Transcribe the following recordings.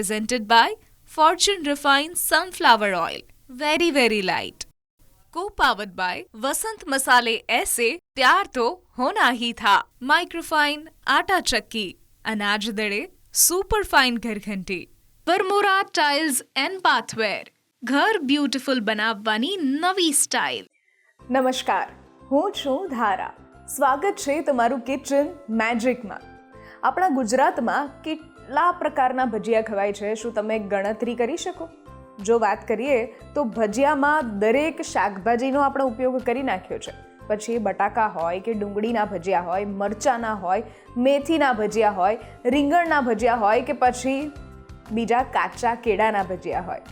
presented by Fortune Refined Sunflower Oil. Very, very light. Co-powered by Vasant Masale ऐसे प्यार तो होना ही था. Microfine आटा चक्की, अनाज दड़े सुपर फाइन ઘરઘંટી. વરમોરા ટાઇલ્સ એન્ડ બાથવેર, ઘર બ્યુટીફુલ બનાવવાની નવી સ્ટાઇલ. નમસ્કાર, હું છું ધારા. સ્વાગત છે તમારું કિચન મેજિકમાં. આપણા ગુજરાતમાં કેટલા પ્રકારના ભજીયા ખવાય છે, શું તમે ગણતરી કરી શકો? જો વાત કરીએ તો ભજીયામાં દરેક શાકભાજીનો આપણે ઉપયોગ કરી નાખ્યો છે. પછી બટાકા હોય કે ડુંગળીના ભજીયા હોય, મરચાંના હોય, મેથીના ભજીયા હોય, રીંગણના ભજીયા હોય કે પછી બીજા કાચા કેળાના ભજીયા હોય.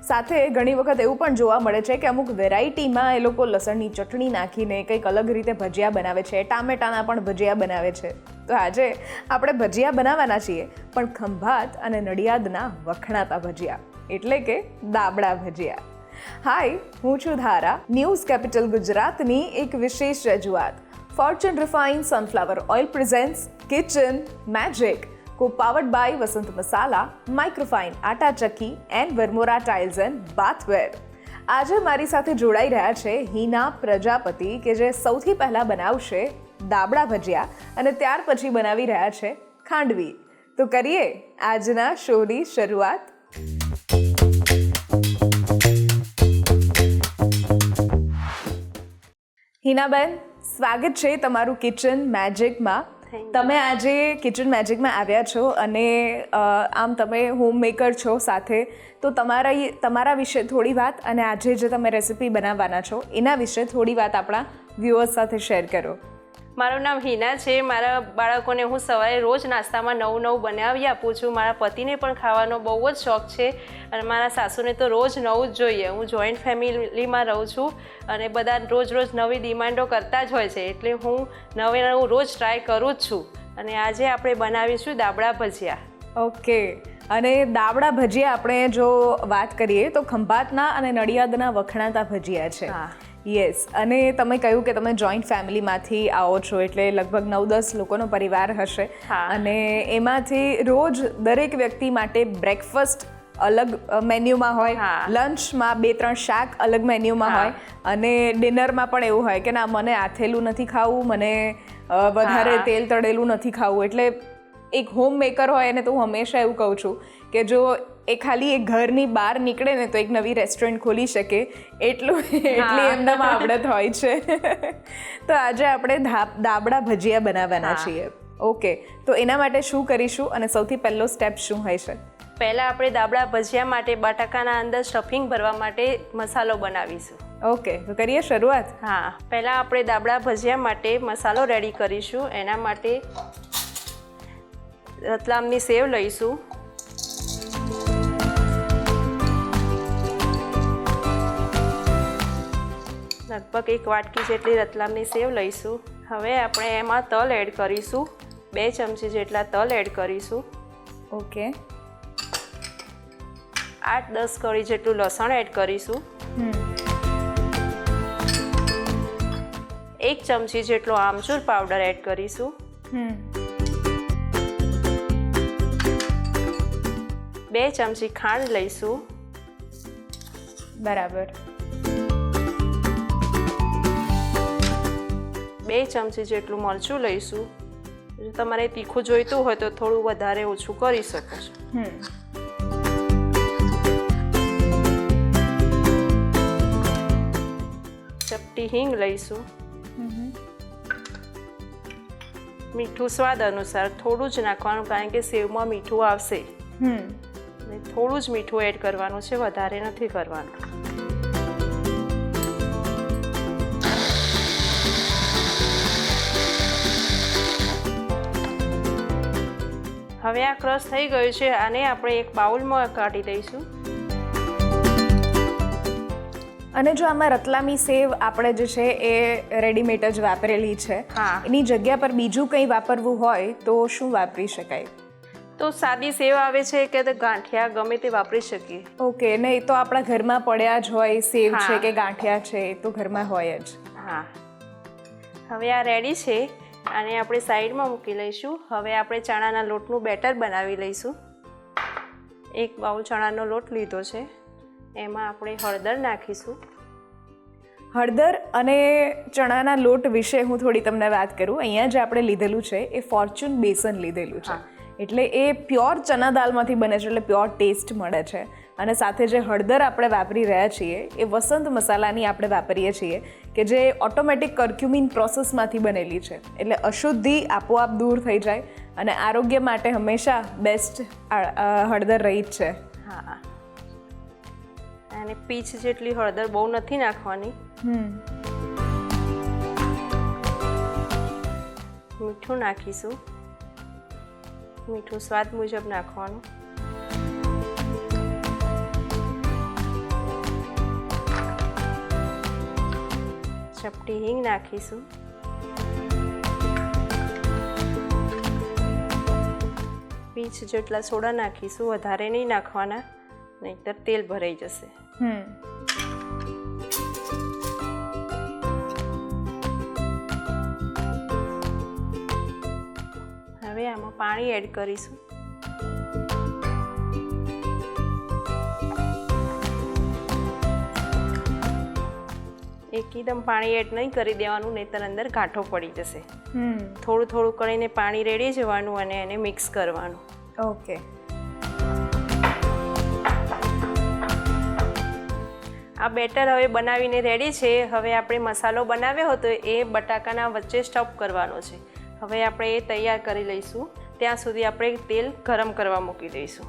સાથે ઘણી વખત એવું પણ જોવા મળે છે કે અમુક વેરાયટીમાં એ લોકો લસણની ચટણી નાખીને કંઈક અલગ રીતે ભજીયા બનાવે છે, ટામેટાના પણ ભજીયા બનાવે છે. તો આજે આપણે ભજીયા બનાવવાના છીએ, પણ ખંભાત અને નડિયાદના વખણાતા ભજીયા, એટલે કે દાબડા ભજીયા. હાય, હું છું ધારા. ન્યૂઝ કેપિટલ ગુજરાતની એક વિશેષ રજૂઆત Fortune refined sunflower oil presents Kitchen Magic, co-powered by Vasant Masala, Microfine Atta Chakki and Varmora tiles and bathware. આજે મારી સાથે જોડાઈ રહ્યા છે હિના પ્રજાપતિ, કે જે સૌથી પહેલાં બનાવશે દાબડા ભજીયા અને ત્યાર પછી બનાવી રહ્યા છે ખાંડવી. તો કરીએ આજના શોની શરૂઆત. હિનાબેન, સ્વાગત છે તમારું કિચન મેજિકમાં. તમે આજે કિચન મેજિકમાં આવ્યા છો અને આમ તમે હોમ મેકર છો સાથે, તો તમારા વિશે થોડી વાત અને આજે જે તમે રેસિપી બનાવવાના છો એના વિશે થોડી વાત આપણા વ્યુઅર્સ સાથે શેર કરો. મારું નામ હિના છે. મારા બાળકોને હું સવારે રોજ નાસ્તામાં નવું નવું બનાવી આપું છું. મારા પતિને પણ ખાવાનો બહુ જ શોખ છે અને મારા સાસુને તો રોજ નવું જ જોઈએ. હું જોઈન્ટ ફેમિલીમાં રહું છું અને બધા રોજ નવી ડિમાન્ડો કરતા જ હોય છે, એટલે હું નવું રોજ ટ્રાય કરું જ છું. અને આજે આપણે બનાવીશું દાબડા ભજીયા. ઓકે, અને દાબડા ભજીયા આપણે જો વાત કરીએ તો ખંભાતના અને નડિયાદના વખણાતા ભજીયા છે. યસ, અને તમે કહ્યું કે તમે જોઈન્ટ ફેમિલીમાંથી આવો છો, એટલે લગભગ 9-10 લોકોનો પરિવાર હશે. અને એમાંથી રોજ દરેક વ્યક્તિ માટે બ્રેકફાસ્ટ અલગ મેન્યુમાં હોય, લંચમાં 2-3 શાક અલગ મેન્યુમાં હોય, અને ડિનરમાં પણ એવું હોય કે ના, મને આથેલું નથી ખાવું, મને વધારે તેલ તળેલું નથી ખાવું. એટલે એક હોમ મેકર હોય એને તો હું હંમેશા એવું કહું છું કે જો એ ખાલી એ ઘરની બહાર નીકળે ને તો એક નવી રેસ્ટોરન્ટ ખોલી શકે, એટલી એમનામાં આવડત હોય છે. તો આજે આપણે દાબડા ભજીયા બનાવવાના છીએ. ઓકે, તો એના માટે શું કરીશું અને સૌથી પહેલો સ્ટેપ શું હોય છે? પહેલાં આપણે દાબડા ભજીયા માટે બટાકાના અંદર સ્ટફિંગ ભરવા માટે મસાલો બનાવીશું. ઓકે, તો કરીએ શરૂઆત. હા, પહેલાં આપણે દાબડા ભજીયા માટે મસાલો રેડી કરીશું. એના માટે રતલામની સેવ લઈશું. લગભગ 1 વાટકી જેટલી રતલામની સેવ લઈશું. હવે આપણે એમાં તલ એડ કરીશું. 2 ચમચી જેટલા તલ એડ કરીશું. ઓકે. 8-10 કળી જેટલું લસણ એડ કરીશું. 1 ચમચી જેટલો આમચૂર પાવડર એડ કરીશું. 2 ચમચી ખાંડ લઈશું. બરાબર. 2 ચમચી જેટલું મરચું લઈશું. જો તમારે તીખું જોઈતું હોય તો થોડું વધારે ઓછું કરી શકો છો. ચપટી હિંગ લઈશું. મીઠું સ્વાદ અનુસાર થોડું જ નાખવાનું, કારણ કે સેવમાં મીઠું આવશે. થોડું જ મીઠું એડ કરવાનું છે, વધારે નથી કરવાનું. હવે આ ક્રશ થઈ ગયું છે, આને આપણે એક બાઉલમાં કાઢી દઈશું. અને જો આમાં રતલામી સેવ આપણે જે છે એ રેડીમેડ જ વાપરેલી છે, એની જગ્યા પર બીજું કંઈ વાપરવું હોય તો શું વાપરી શકાય? તો સાદી સેવ આવે છે કે ગાંઠિયા ગમે તે વાપરી શકીએ. ઓકે, ને એ તો આપણા ઘરમાં પડ્યા જ હોય, સેવ છે કે ગાંઠિયા છે એ તો ઘરમાં હોય જ. હા, હવે આ રેડી છે, આને આપણે સાઈડમાં મૂકી લઈશું. હવે આપણે ચણાના લોટનું બેટર બનાવી લઈશું. 1 બાઉલ ચણાનો લોટ લીધો છે. એમાં આપણે હળદર નાખીશું. હળદર અને ચણાના લોટ વિશે હું થોડી તમને વાત કરું. અહીંયા જે આપણે લીધેલું છે એ ફોર્ચ્યુન બેસન લીધેલું છે, એટલે એ પ્યોર ચણા દાળમાંથી બને છે, એટલે પ્યોર ટેસ્ટ મળે છે. અને સાથે જે હળદર આપણે વાપરી રહ્યા છીએ એ વસંત મસાલાની આપણે વાપરીએ છીએ, કે જે ઓટોમેટિક કર્ક્યુમિન પ્રોસેસમાંથી બનેલી છે, એટલે અશુદ્ધિ આપોઆપ દૂર થઈ જાય અને આરોગ્ય માટે હંમેશા બેસ્ટ હળદર રહી જ છે. હા, અને પીચ જેટલી હળદર બહુ નથી નાખવાની. મીઠું નાખીશું. મીઠું સ્વાદ મુજબ નાખવાનું. ચપટી હિંગ નાખીશું. પીચ જેટલા સોડા નાખીશું, વધારે નહીં નાખવાના, નહીંતર તેલ ભરાઈ જશે. હવે આમાં પાણી એડ કરીશું. એકદમ પાણી એડ નહીં કરી દેવાનું, નહીંતર અંદર ગાંઠો પડી જશે. થોડું થોડું કરીને પાણી રેડી જવાનું અને એને મિક્સ કરવાનું. ઓકે. આ બેટર હવે બનાવીને રેડી છે. હવે આપણે મસાલો બનાવ્યો હતો એ બટાકાના વચ્ચે સ્ટફ કરવાનો છે. હવે આપણે એ તૈયાર કરી લઈશું. ત્યાં સુધી આપણે તેલ ગરમ કરવા મૂકી દઈશું.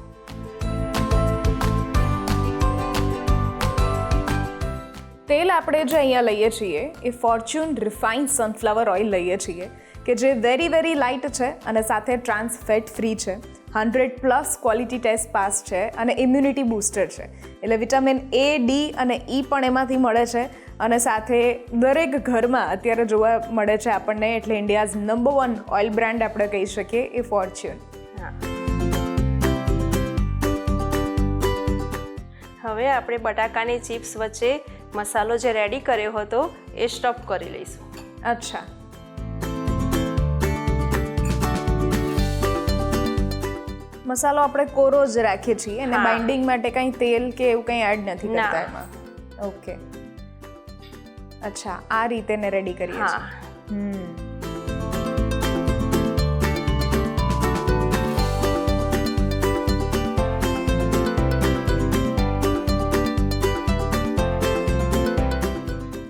તેલ આપણે જે અહીંયા લઈએ છીએ એ ફોર્ચ્યુન રિફાઇન્ડ સનફ્લાવર ઓઇલ લઈએ છીએ, કે જે વેરી લાઇટ છે અને સાથે ટ્રાન્સ ફેટ ફ્રી છે, 100+ ક્વોલિટી ટેસ્ટ પાસ છે અને ઇમ્યુનિટી બૂસ્ટર છે. એટલે વિટામિન A, D અને E પણ એમાંથી મળે છે. અને સાથે દરેક ઘરમાં અત્યારે જોવા મળે છે આપણને, એટલે ઇન્ડિયાઝ નંબર 1 ઓઇલ બ્રાન્ડ આપણે કહી શકીએ એ ફોર્ચ્યુન. હવે આપણે બટાકાની ચિપ્સ વચ્ચે મસાલો જે રેડી કર્યો હતો એ સ્ટફ કરી લઈશું. અચ્છા. મસાલો આપણે કોરો જ રાખીએ છીએ અને બાઇન્ડિંગ માટે કંઈ તેલ કે એવું કંઈ એડ નથી કરતા એમાં. ઓકે. અચ્છા, આ રીતે ને રેડી કરીએ છીએ.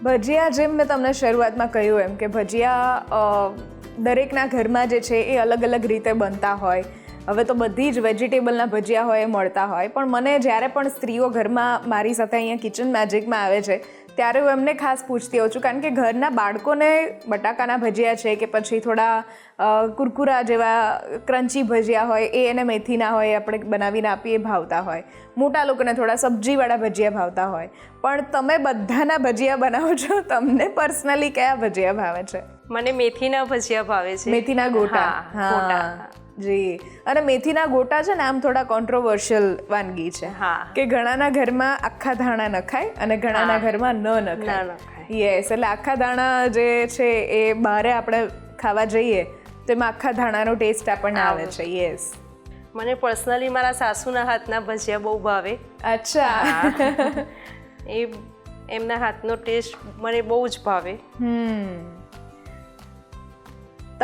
ભજીયા, જેમ મેં તમને શરૂઆતમાં કહ્યું એમ, કે ભજીયા દરેકના ઘરમાં જે છે એ અલગ અલગ રીતે બનતા હોય. હવે તો બધી જ વેજીટેબલના ભજીયા હોય એ મળતા હોય, પણ મને જ્યારે પણ સ્ત્રીઓ ઘરમાં મારી સાથે અહીંયા કિચન મેજિકમાં આવે છે ત્યારે હું એમને ખાસ પૂછતી હોઉં છું, કારણ કે ઘરના બાળકોને બટાકાના ભજીયા છે કે પછી થોડા કુરકુરા જેવા ક્રન્ચી ભજીયા હોય એ એને મેથીના હોય આપણે બનાવીને આપીએ ભાવતા હોય. મોટા લોકોને થોડા સબ્જીવાળા ભજીયા ભાવતા હોય. પણ તમે બધાના ભજીયા બનાવો છો, તમને પર્સનલી કયા ભજીયા ભાવે છે? મને મેથીના ભજીયા ભાવે છે. મેથીના ગોટા. હા જી. અને મેથીના ગોટા છે ને આમ થોડા કોન્ટ્રોવર્શિયલ વાનગી છે, કે ઘણાના ઘરમાં આખા ધાણા નખાય અને ઘણાના ઘરમાં ન નખાય. યસ, એટલે આખા ધાણા જે છે એ બહારે આપણે ખાવા જઈએ તો એમાં આખા ધાણાનો ટેસ્ટ આપણને આવે છે. યસ. મને પર્સનલી મારા સાસુના હાથના ભજીયા બહુ ભાવે. અચ્છા. એમના હાથનો ટેસ્ટ મને બહુ જ ભાવે.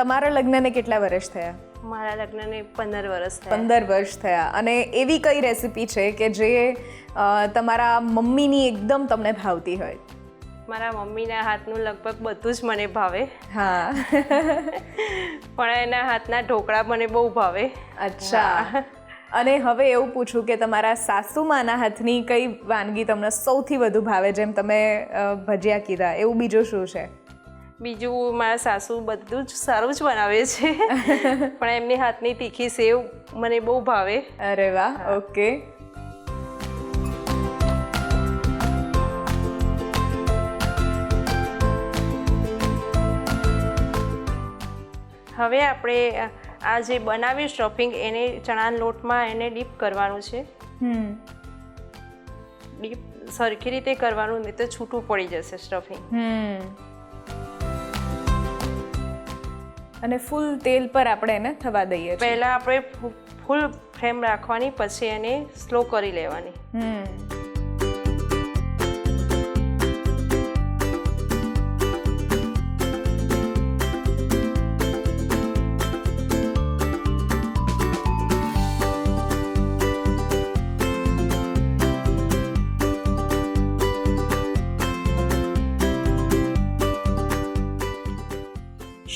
તમારા લગ્નને કેટલા વર્ષ થયા? મારા લગ્નને 15 વર્ષ થયા. 15 વર્ષ થયા. અને એવી કઈ રેસીપી છે કે જે તમારા મમ્મીની એકદમ તમને ભાવતી હોય? મારા મમ્મીના હાથનું લગભગ બધું જ મને ભાવે. હા. પણ એના હાથના ઢોકળા મને બહુ ભાવે. અચ્છા. અને હવે એવું પૂછું કે તમારા સાસુમાના હાથની કઈ વાનગી તમને સૌથી વધુ ભાવે? જેમ તમે ભજીયા કીધા, એવું બીજું શું છે? બીજું મારા સાસુ બધું જ સારું જ બનાવે છે, પણ એમની હાથની તીખી સેવ મને બહુ ભાવે. અરે વાહ. ઓકે. હવે આપણે આ જે બનાવ્યું સ્ટફિંગ એને ચણાના લોટમાં એને ડીપ કરવાનું છે. ડીપ સરખી રીતે કરવાનું, નહીં તો છૂટું પડી જશે સ્ટફિંગ. અને ફૂલ તેલ પર આપણે એને થવા દઈએ. પહેલાં આપણે ફૂલ ફ્લેમ રાખવાની, પછી એને સ્લો કરી લેવાની.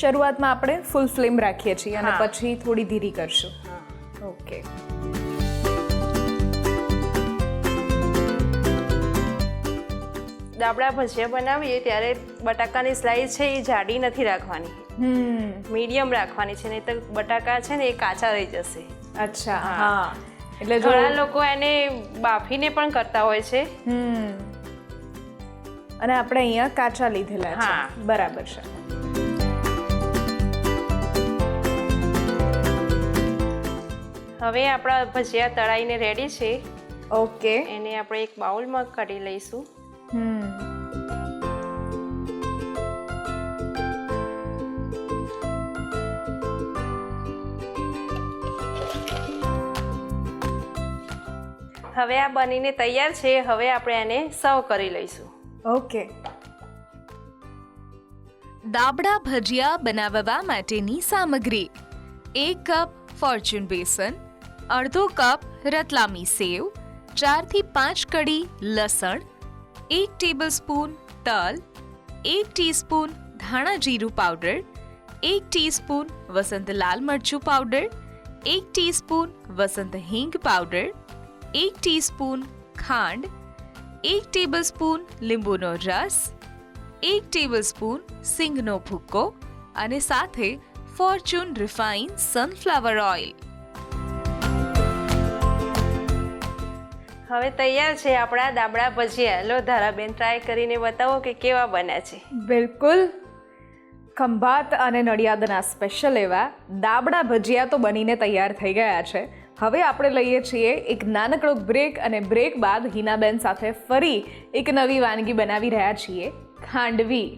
શરૂઆતમાં આપણે ફૂલ ફ્લેમ રાખીએ છીએ અને પછી થોડી ધીરી કરશું. ઓકે. દાબડા ભજીયા બનાવીએ ત્યારે બટાકાની સ્લાઈસ છે એ જાડી નથી રાખવાની, મીડિયમ રાખવાની છે, નહીં તો બટાકા છે ને એ કાચા રહી જશે. અચ્છા, હા. એટલે ઘણા લોકો એને બાફીને પણ કરતા હોય છે. અને આપણે અહીંયા કાચા લીધેલા છે. બરાબર છે. હવે આપણા ભજીયા તળાઈને રેડી છે. ઓકે. એને આપણે એક બાઉલમાં કાઢી લઈશું. હવે આ બનીને તૈયાર છે. હવે આપણે એને સર્વ કરી લઈશું. ઓકે. દાબડા ભજીયા બનાવવા માટેની સામગ્રી: 1 કપ ફોર્ચ્યુન બેસન, અડધો કપ રતલામી સેવ, 4 થી 5 કડી લસણ, 1 ટેબલસ્પૂન તલ, 1 ટીસ્પૂન ધાણા જીરું પાવડર, 1 ટીસ્પૂન વસંત લાલ મરચું પાવડર, 1 ટીસ્પૂન વસંત હિંગ પાવડર, 1 ટીસ્પૂન ખાંડ, 1 ટેબલસ્પૂન લીંબુનો રસ, 1 ટેબલસ્પૂન સિંગનો ભૂક્કો અને સાથે ફોર્ચ્યુન રિફાઇન્ડ સનફ્લાવર ઓઇલ. હવે તૈયાર છે આપણા દાબડા ભજીયા. લો ધારાબેન, ટ્રાય કરીને બતાવો કે કેવા બન્યા છે. બિલકુલ. ખંભાત અને નડિયાદના સ્પેશિયલ એવા દાબડા ભજીયા તો બનીને તૈયાર થઈ ગયા છે. હવે આપણે લઈએ છીએ એક નાનકડો બ્રેક, અને બ્રેક બાદ હિનાબેન સાથે ફરી એક નવી વાનગી બનાવી રહ્યા છીએ, ખાંડવી.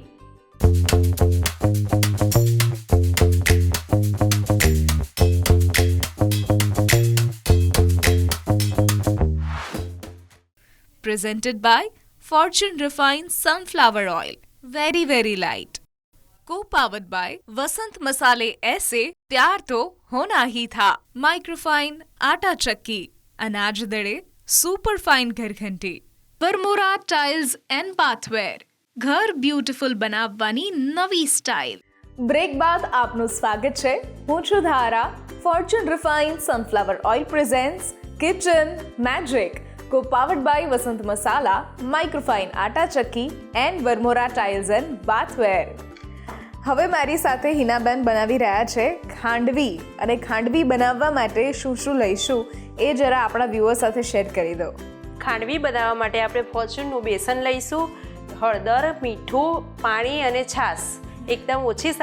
Presented by Fortune Refined Sunflower Oil. Very, very light. Co-powered by वसंत मसाले ऐसे प्यार तो होना ही था. माइक्रोफाइन आटा चक्की, अनाज दड़े super fine घरघंटी, Varmora tiles and बाथवेर. घर ब्यूटीफुल બનાવવાની નવી સ્ટાઇલ. બ્રેક બાદ આપનું સ્વાગત છે. હું છું Dhara. Fortune refined sunflower oil presents Kitchen Magic, co-powered by Vasant Masala, Microfine Atta Chakki and Varmora tiles and bathware. હવે મારી સાથે હિનાબેન બનાવી રહ્યા છે ખાંડવી. અને ખાંડવી બનાવવા માટે શું શું લઈશું એ જરા આપણા વ્યુઅર સાથે શેર કરી દો. ખાંડવી બનાવવા માટે આપણે ફોર્ચ્યુનનું બેસન લઈશું, હળદર, મીઠું, પાણી અને છાશ. એકદમ ઓછી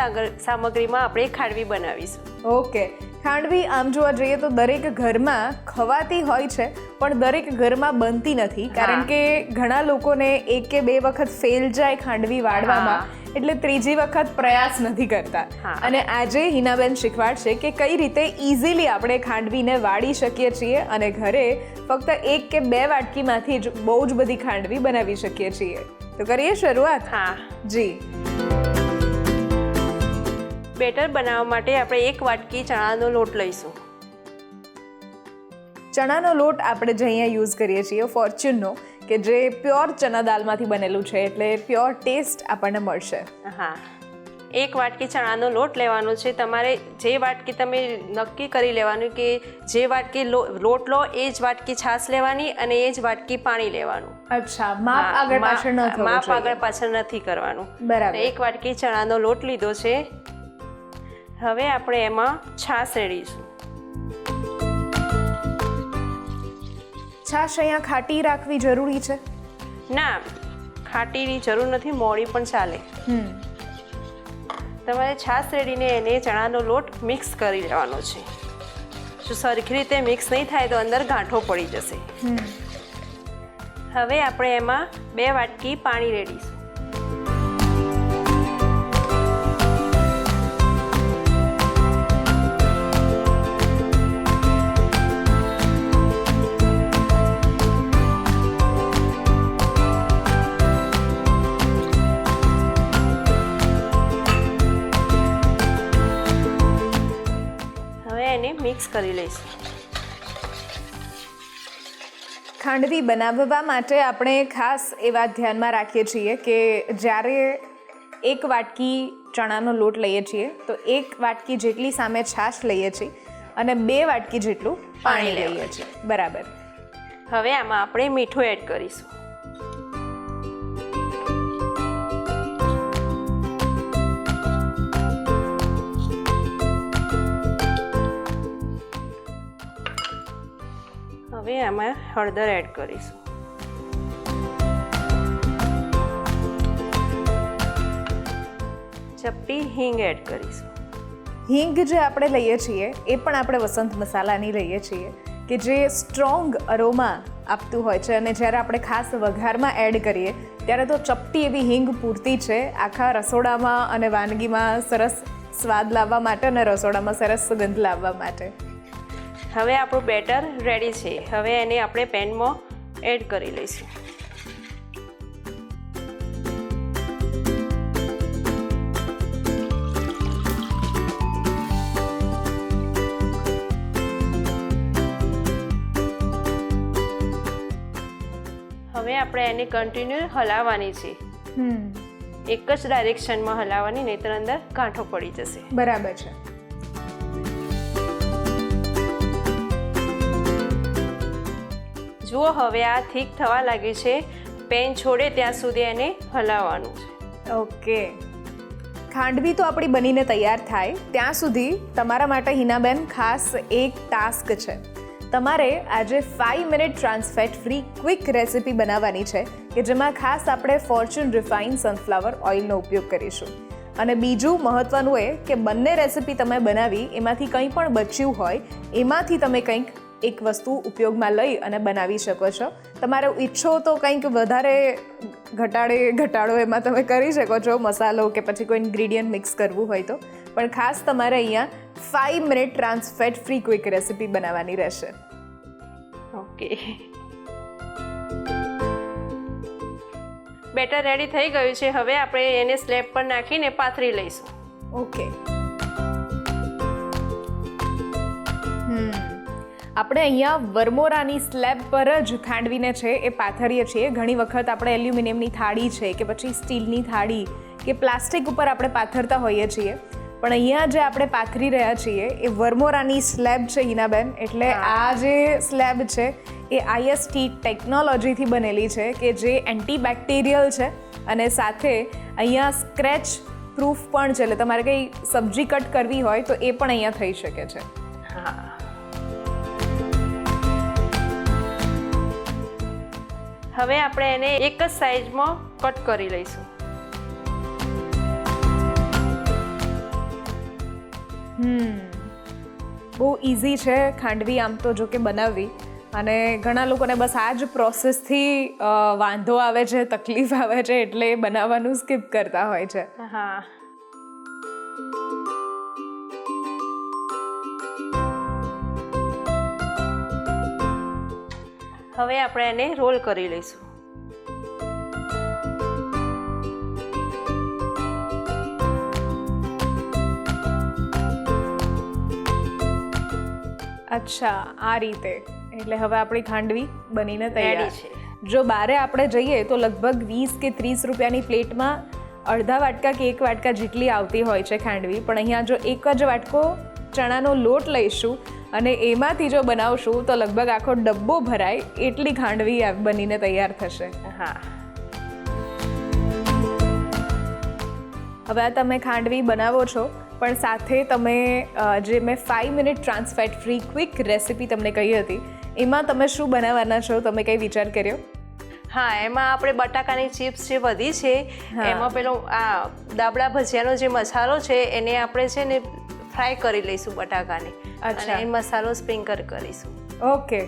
સામગ્રીમાં આપણે ખાંડવી બનાવીશું. ઓકે. ખાંડવી આમ જોવા જઈએ તો દરેક ઘરમાં ખવાતી હોય છે, પણ દરેક ઘરમાં બનતી નથી, કારણ કે ઘણા લોકોને 1 કે 2 વખત ફેલ જાય ખાંડવી વાળવામાં, એટલે ત્રીજી વખત પ્રયાસ નથી કરતા. અને આજે હિનાબેન શીખવાડશે કે કઈ રીતે ઇઝીલી આપણે ખાંડવીને વાળી શકીએ છીએ અને ઘરે ફક્ત 1 કે 2 વાટકીમાંથી જ બહુ જ બધી ખાંડવી બનાવી શકીએ છીએ. તો કરીએ શરૂઆત. હા જી. બેટર બનાવવા માટે આપણે 1 વાટકી ચણાનો લોટ લઈશું. ચણાનો લોટ આપણે જે અહીંયા યુઝ કરીએ છીએ ફોર્ચ્યુનનો, કે જે પ્યોર ચણા દાલમાંથી બનેલું છે, એટલે પ્યોર ટેસ્ટ આપણને મળશે. હા, 1 વાટકી ચણાનો લોટ લેવાનો છે. તમારે જે વાટકી તમે નક્કી કરી લેવાનું કે જે વાટકી લોટ લો એ જ વાટકી છાશ લેવાની અને એ જ વાટકી પાણી લેવાનું. અચ્છા, માપ આગળ પાછળ ન થવું જોઈએ. માપ આગળ પાછળ નથી કરવાનું. બરાબર. 1 વાટકી ચણાનો લોટ લીધો છે. હવે આપણે એમાં છાશ રેડીશું. છાશ અહીંયા ખાટી રાખવી જરૂરી છે? ના, ખાટીની જરૂર નથી, મોળી પણ ચાલે. તમારે છાશ રેડીને એને ચણાનો લોટ મિક્સ કરી લેવાનો છે. જો સરખી રીતે મિક્સ નહીં થાય તો અંદર ગાંઠો પડી જશે. હવે આપણે એમાં 2 વાટકી પાણી રેડીશું. મિક્સ કરી લઈશું. ખાંડવી બનાવવા માટે આપણે ખાસ એ વાત ધ્યાનમાં રાખીએ છીએ કે જ્યારે 1 વાટકી ચણાનો લોટ લઈએ છીએ તો 1 વાટકી જેટલી સામે છાશ લઈએ છીએ અને 2 વાટકી જેટલું પાણી લઈએ છીએ. બરાબર. હવે આમાં આપણે મીઠું એડ કરીશું. હવે આમાં હળદર એડ કરીશું. ચપટી હિંગ એડ કરીશું. હિંગ જે આપણે લઈએ છીએ એ પણ આપણે વસંત મસાલાની લઈએ છીએ કે જે સ્ટ્રોંગ અરોમા આપતું હોય છે અને જ્યારે આપણે ખાસ વઘારમાં એડ કરીએ ત્યારે તો ચપટી એવી હિંગ પૂરતી છે આખા રસોડામાં અને વાનગીમાં સરસ સ્વાદ લાવવા માટે અને રસોડામાં સરસ સુગંધ લાવવા માટે. હવે આપણું બેટર રેડી છે. હવે એને આપણે પેનમાં એડ કરી લઈશું. હવે આપણે એને કન્ટિન્યુ હલાવવાની છે. એક જ ડાયરેક્શનમાં હલાવવાની, નહીંતર અંદર ગાંઠો પડી જશે. બરાબર છે. જુઓ હવે આ થીક થવા લાગ્યું છે. પેન છોડે ત્યાં સુધી એને હલાવવાનું છે. ઓકે. ખાંડવી તો આપણી બનીને તૈયાર થાય ત્યાં સુધી તમારા માટે હિનાબેન ખાસ એક ટાસ્ક છે. તમારે આજે 5 minute trans fat free quick recipe બનાવવાની છે કે જેમાં ખાસ આપણે ફોર્ચ્યુન રિફાઇન સનફ્લાવર ઓઇલનો ઉપયોગ કરીશું. અને બીજું મહત્ત્વનું એ કે બંને રેસિપી તમે બનાવી એમાંથી કંઈ પણ બચ્યું હોય એમાંથી તમે કંઈક એક વસ્તુ ઉપયોગમાં લઈ અને બનાવી શકો છો. તમારે ઈચ્છો તો કંઈક વધારે ઘટાડો એમાં તમે કરી શકો છો, મસાલો કે પછી કોઈ ઇન્ગ્રીડિયન્ટ મિક્સ કરવું હોય તો. પણ ખાસ તમારે અહીંયા 5 minute trans fat free quick recipe બનાવવાની રહેશે. ઓકે. બેટર રેડી થઈ ગયું છે. હવે આપણે એને સ્લેબ પર નાખીને પાથરી લઈશું. ઓકે. આપણે અહીંયા વરમોરાની સ્લેબ પર જ ખાંડવીને છે એ પાથરીએ છીએ. ઘણી વખત આપણે એલ્યુમિનિયમની થાળી છે કે પછી સ્ટીલની થાળી કે પ્લાસ્ટિક ઉપર આપણે પાથરતા હોઈએ છીએ, પણ અહીંયા જે આપણે પાથરી રહ્યા છીએ એ વરમોરાની સ્લેબ છે હિનાબેન. એટલે આ જે સ્લેબ છે એ IST ટેકનોલોજીથી બનેલી છે કે જે એન્ટીબેક્ટેરિયલ છે અને સાથે અહીંયા સ્ક્રેચ પ્રૂફ પણ છે. એટલે તમારે કંઈ સબ્જી કટ કરવી હોય તો એ પણ અહીંયા થઈ શકે છે. હા. હવે આપણે એને એક જ સાઈઝમાં કટ કરી લઈશું. બહુ ઇઝી છે ખાંડવી આમ તો જો કે બનાવવી, અને ઘણા લોકોને બસ આ જ પ્રોસેસથી વાંધો આવે છે, તકલીફ આવે છે, એટલે બનાવવાનું સ્કીપ કરતા હોય છે. હા. હવે આપણે એને રોલ કરી લઈશું. અચ્છા, આ રીતે. એટલે હવે આપણી ખાંડવી બનીને તૈયાર છે. જો બારે આપણે જઈએ તો લગભગ 20 કે 30 રૂપિયાની પ્લેટમાં અડધા વાટકા કે 1 વાટકા જેટલી આવતી હોય છે ખાંડવી. પણ અહીંયા જો એક જ વાટકો ચણાનો લોટ લઈશું અને એમાંથી જો બનાવશું તો લગભગ આખો ડબ્બો ભરાય એટલી ખાંડવી બનીને તૈયાર થશે. હા. હવે આ તમે ખાંડવી બનાવો છો, પણ સાથે તમે જે મેં 5 minute trans fat free quick recipe તમને કહી હતી એમાં તમે શું બનાવવાના છો? તમે કંઈ વિચાર કર્યો? હા, એમાં આપણે બટાકાની ચિપ્સ જે વધી છે એમાં પેલો આ દાબડા ભજીયાનો જે મસાલો છે એને આપણે છે ને ફ્રાય કરી લઈશું બટાકાને. અચ્છા. અને એ મસાલો સ્પ્રિંકલ કરીશું. ઓકે.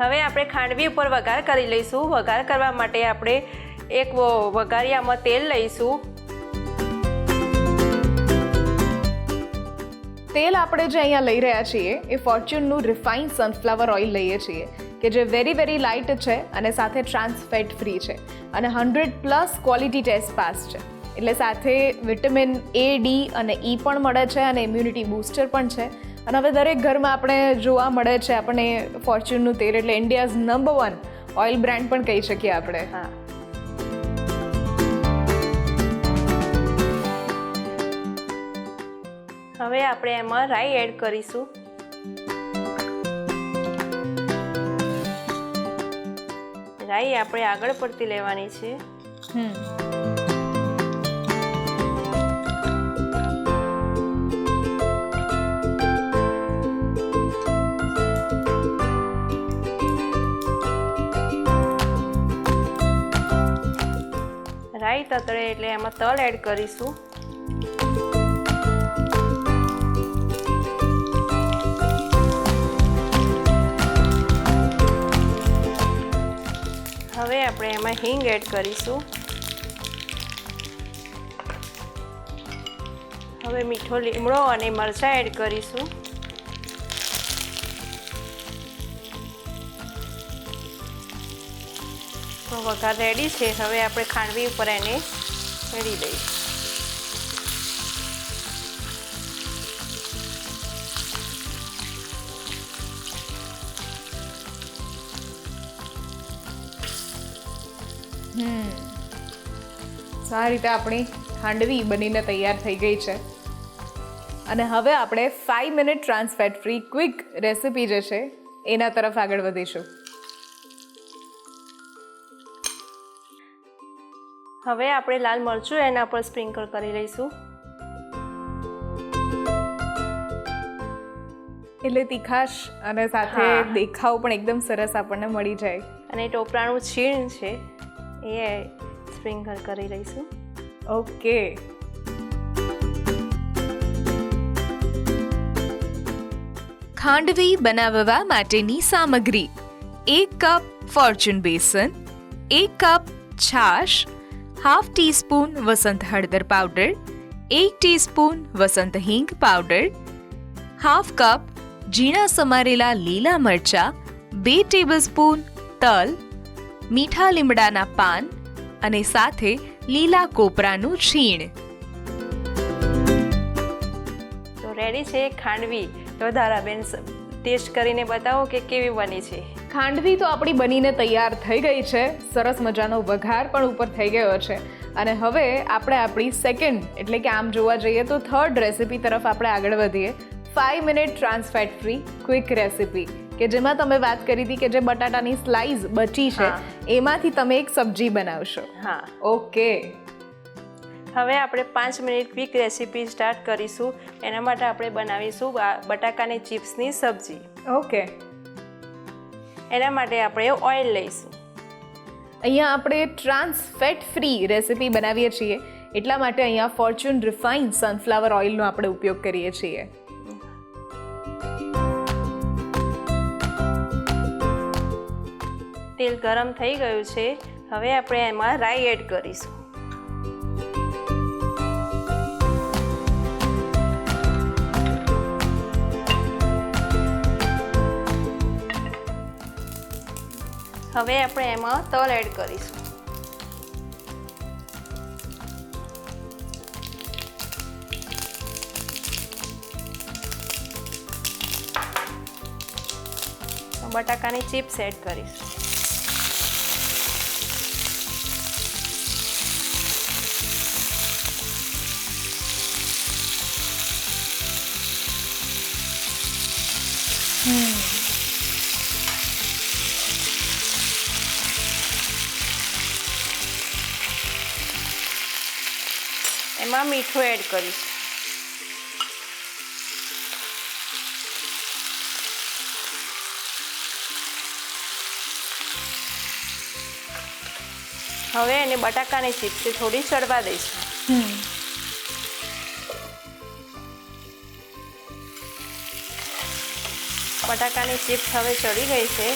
હવે આપણે ખાંડવી ઉપર વઘાર કરી લઈશું. વઘાર કરવા માટે આપણે એક વઘારિયામાં તેલ લઈશું. તેલ આપણે જે અહીંયા લઈ રહ્યા છીએ એ ફોર્ચ્યુનનું રિફાઇન સનફ્લાવર ઓઇલ લઈએ છીએ કે જે વેરી લાઇટ છે અને સાથે ટ્રાન્સ ફેટ ફ્રી છે અને 100+ ક્વોલિટી ટેસ્ટ પાસ છે. એટલે સાથે વિટામિન A, D અને E પણ મળે છે અને ઇમ્યુનિટી બૂસ્ટર પણ છે. અને હવે દરેક ઘરમાં આપણે જોવા મળે છે આપણને ફોર્ચ્યુનનું તેલ, એટલે ઇન્ડિયાઝ નંબર 1 ઓઇલ બ્રાન્ડ પણ કહી શકીએ આપણે. હા. હવે આપણે એમાં રાઈ એડ કરીશું. રાઈ આપણે આગળ પડતી લેવાની છે. રાઈ તતળે એટલે એમાં તલ એડ કરીશું. હવે આપણે એમાં હિંગ એડ કરીશું. હવે મીઠો લીમડો અને મરચાં એડ કરીશું. તો વઘાર રેડી છે. હવે આપણે ખાંડવી ઉપર એને રેડી દઈશું. સારી રીતે આપણી ખાંડવી બનીને તૈયાર થઈ ગઈ છે. અને હવે આપણે 5 minute trans fat free quick recipe જે છે એના તરફ આગળ વધીશું. હવે આપણે લાલ મરચું એના પર સ્પ્રિંકલ કરી લઈશું. એટલે તીખાશ અને સાથે દેખાવ પણ એકદમ સરસ આપણને મળી જાય. અને ટોપરાનું છીણ છે એ સ્પ્રિંકલ કરી લઈશું. ઓકે. ખાંડવી બનાવવા માટેની સામગ્રી: 1 કપ ફોર્ચ્યુન બેસન, 1 કપ છાશ, હાફ ટીસ્પૂન વસંત હળદર પાવડર, 1 ટીસ્પૂન વસંત હિંગ પાવડર, હાફ કપ ઝીણા સમારેલા લીલા મરચાં, 2 ટેબલસ્પૂન તલ, મીઠા લીમડાના પાન અને સાથે લીલા કોપરાનું છીણ. તો રેડી છે ખાંડવી. તો ધારાબેન ટેસ્ટ કરીને બતાવો કે કેવી બની છે. ખાંડવી તો આપણી બનીને તૈયાર થઈ ગઈ છે. સરસ મજાનો વઘાર પણ ઉપર થઈ ગયો છે. અને હવે આપણે આપણી સેકન્ડ, એટલે કે આમ જોવા જઈએ તો થર્ડ રેસિપી તરફ આપણે આગળ વધીએ. 5 minute trans fat free quick recipe, કે જેમાં તમે વાત કરી હતી કે જે બટાટાની સ્લાઇસ બચી છે એમાંથી તમે એક સબ્જી બનાવશો. હા. ઓકે. હવે આપણે 5 મિનિટ ક્વિક રેસિપી સ્ટાર્ટ કરીશું. એના માટે આપણે બનાવીશું બટાકાની ચિપ્સની સબ્જી. ઓકે. એના માટે આપણે ઓઇલ લઈશું. અહીંયા આપણે ટ્રાન્સ ફેટ ફ્રી રેસિપી બનાવીએ છીએ, એટલા માટે અહીંયા ફોર્ચ્યુન રિફાઇન્ડ સનફ્લાવર ઓઇલનો આપણે ઉપયોગ કરીએ છીએ. તેલ ગરમ થઈ ગયું છે. હવે આપણે એમાં રાઈ એડ કરીશું. હવે આપણે એમાં તલ એડ કરીશું. બટાકાની ચિપ્સ એડ કરીશું. એમાં મીઠું એડ કરીશું. હવે એને બટાકાની ચિપ્સ થોડી ચડવા દઈશું. બટાકાની ચિપ્સ હવે ચડી ગઈ છે.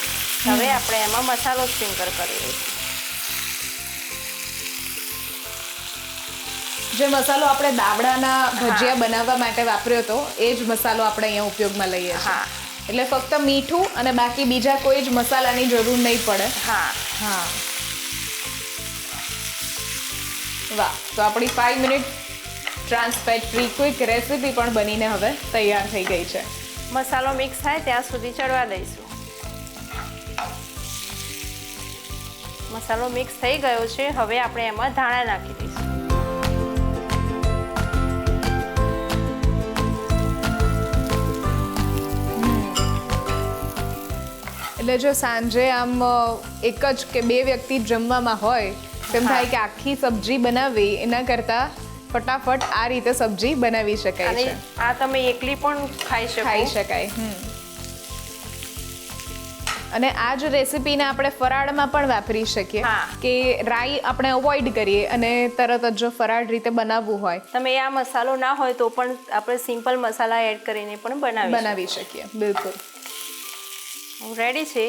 હવે આપણે એમાં મસાલો સ્પ્રિંકલ કરી દઈશું. જે મસાલો આપણે દાબડાના ભજીયા બનાવવા માટે વાપર્યો હતો એ જ મસાલો આપણે અહીંયા ઉપયોગમાં લઈએ છીએ. હા. એટલે ફક્ત મીઠું અને બાકી બીજા કોઈ જ મસાલાની જરૂર નહીં પડે. હા. હા. વાહ, તો આપણી 5 મિનિટ ટ્રાન્સપેટ્રી ક્વિક રેસીપી પણ બનીને હવે તૈયાર થઈ ગઈ છે. મસાલો મિક્સ થાય ત્યાં સુધી ચડવા દઈશું. મસાલો મિક્સ થઈ ગયો છે. હવે આપણે એમાં ધાણા નાખી દઈશું. એટલે જો સાંજે આમ એક જ કે બે વ્યક્તિ જમવામાં હોય તેમ થાય કે આખી સબ્જી બનાવવી એના કરતાં ફટાફટ આ રીતે સબ્જી બનાવી શકાય અને છે. આ તમે એકલી પણ ખાઈ ખાઈ શકો. શકાય. અને આ જ રેસીપીને આપણે ફરાળમાં પણ વાપરી શકીએ હા. કે રાઈ આપણે અવોઇડ કરીએ અને તરત જ જો ફરાળ રીતે બનાવવું હોય તમે આ મસાલો ના હોય તો પણ આપણે સિમ્પલ મસાલા એડ કરીને પણ બનાવી શકીએ. બિલકુલ. રેડી છે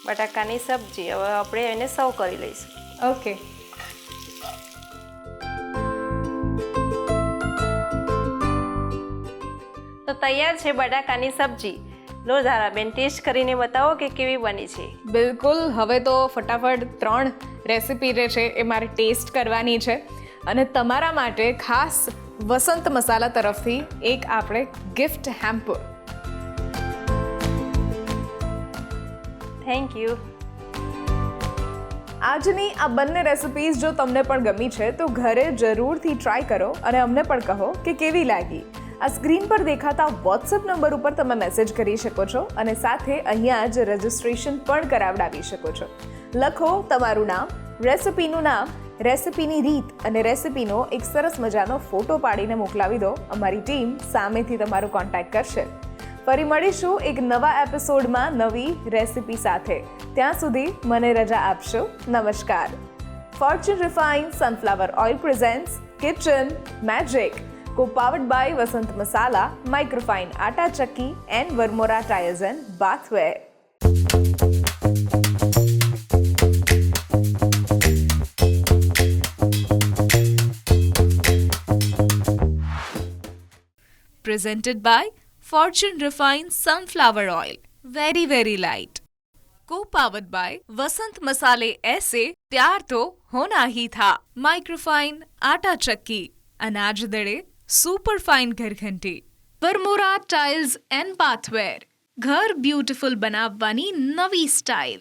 બટાકાની સબ્જી. હવે આપણે એને સર્વ કરી લઈશું. ઓકે. તો તૈયાર છે બટાકાની સબ્જી. લો ધારાબેન, ટેસ્ટ કરીને બતાવો કે કેવી બની છે. બિલકુલ. હવે તો ફટાફટ 3 રેસીપી જે છે એ મારે ટેસ્ટ કરવાની છે અને તમારા માટે ખાસ વસંત મસાલા તરફથી એક આપણે ગિફ્ટ હેમ્પર. Thank you. આજની આ બંને રેસિપીઝ જો તમને પણ ગમી છે તો ઘરે જરૂરથી ટ્રાય કરો અને અમને પણ કહો કે કેવી લાગી. આ સ્ક્રીન પર દેખાતા વોટ્સએપ નંબર ઉપર તમે મેસેજ કરી શકો છો અને સાથે અહીંયા જ રજિસ્ટ્રેશન પણ કરાવડાવી શકો છો. લખો તમારું નામ, રેસિપીનું નામ, રેસિપીની રીત અને રેસિપીનો એક સરસ મજાનો ફોટો પાડીને મોકલાવી દો. અમારી ટીમ સામેથી તમારો કોન્ટેક્ટ કરશે. ફરી મળીશું એક નવા એપિસોડમાં નવી રેસિપી સાથે. ત્યાં સુધી મને રજા આપશો. નમસ્કાર. Fortune refined sunflower oil presents Kitchen Magic, co-powered by Vasant Masala, Microfine Atta Chakki and Vermora Tires and Bathware. Presented by Fortune Refined Sunflower Oil. Very, very light. Co-powered by Vasant Masale ऐसे प्यार तो होना ही था. Microfine Atta Chakki, अनाज दड़े super fine घर घंटी. Varmora tiles and बाथवेर, घर ब्यूटिफुल बनावવાની નવી સ્ટાઇલ.